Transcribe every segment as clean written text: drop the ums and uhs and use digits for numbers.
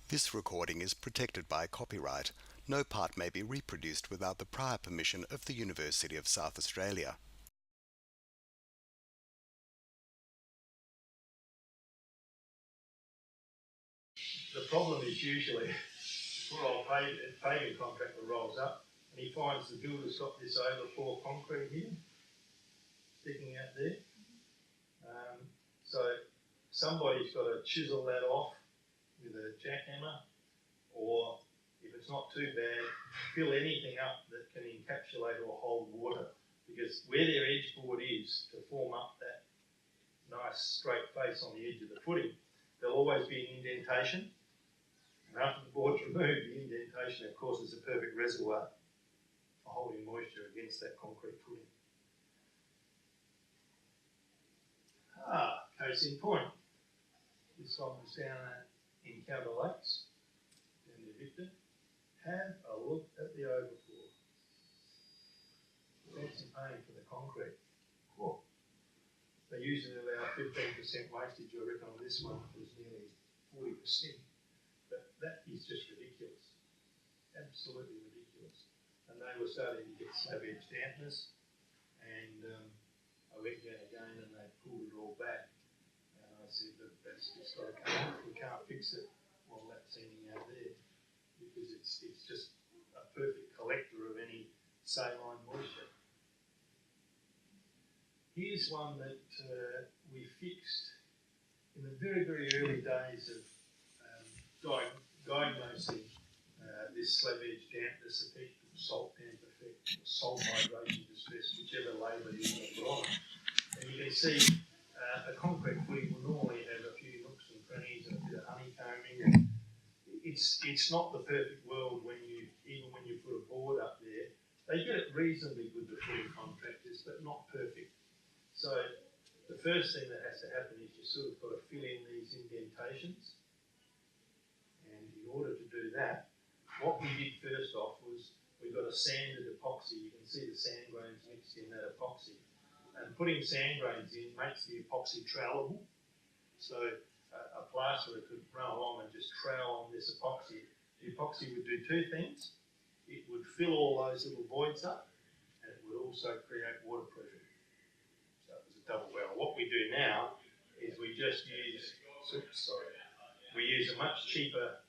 This recording is protected by copyright. No part may be reproduced without the prior permission of the University of South Australia. The problem is usually poor old paving contractor rolls up and he finds the builder's got this overpour concrete here sticking out there. So somebody's got to chisel that off with a jackhammer, or if it's not too bad, fill anything up that can encapsulate or hold water, because where their edge board is to form up that nice straight face on the edge of the footing, there'll always be an indentation. And after the board's removed, the indentation, of course, is a perfect reservoir for holding moisture against that concrete footing. Case in point, this one was down in Cowder Lakes, down near Victor. Have a look at the overpour. Fancy paying for the concrete. Cool. They usually allow 15% wastage, I reckon, on this one. It was nearly 40%. But that is just ridiculous. Absolutely ridiculous. And they were starting to get slab edge dampness, and I went down again and they pulled it all back. And I said, look, that's just got to come off. We can't fix it while that's hanging out there, because it's just a perfect collector of any saline moisture. Here's one that we fixed in the very, very early days of diagnosing this slab edge dampness effect, or salt damp effect, or salt hydration distress, whichever label you want to put on it. And you can see a concrete footing will normally have a few nooks and crannies and a bit of honeycombing. And it's not the perfect world even when you put a board up there. They get it reasonably good, the footing contractors, but not perfect. So the first thing that has to happen is you sort of got to fill in these indentations. And in order to do that, what we did first off was we got a sanded epoxy. You can see the sand grains mixed in that epoxy. And putting sand grains in makes the epoxy trowelable. So a plasterer could run along and just trowel on this epoxy. The epoxy would do two things. It would fill all those little voids up, and it would also create waterproofing. So it was a double barrel. What we do now is we just use, we use a much cheaper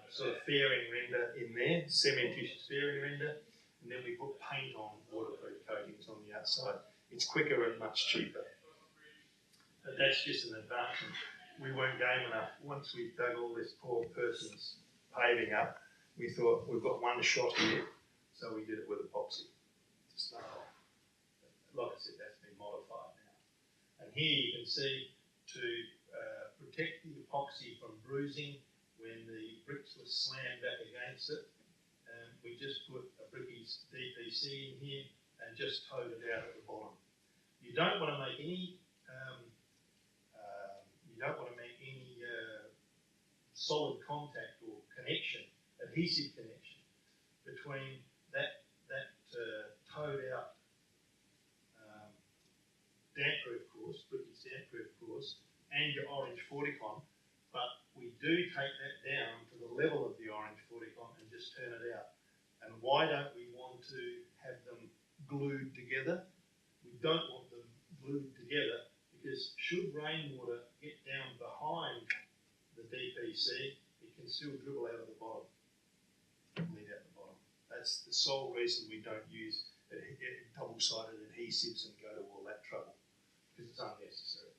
sort of fairing render in there, cementitious fairing render, and then we put paint on, waterproof coatings on the outside. It's quicker and much cheaper. But that's just an advancement. We weren't game enough. Once we dug all this poor person's paving up, we thought we've got one shot here, so we did it with epoxy to start off. Like I said, that's been modified now. And here you can see, to protect the epoxy from bruising when the bricks were slammed back against it, we just put a Bricky's DPC in here and just towed it out at the bottom. You don't want to make any solid contact or connection, adhesive connection between that towed out damp-proof course, Bricky's damp-proof course, and your orange 40-con, but we do take that down to the level of the orange 40-con and just turn it out. And why don't we want to have them glued together? We don't want them glued together because should rainwater get down behind the DPC, it can still dribble out of the bottom, lead out the bottom. That's the sole reason we don't use double-sided adhesives and go to all that trouble, because it's unnecessary.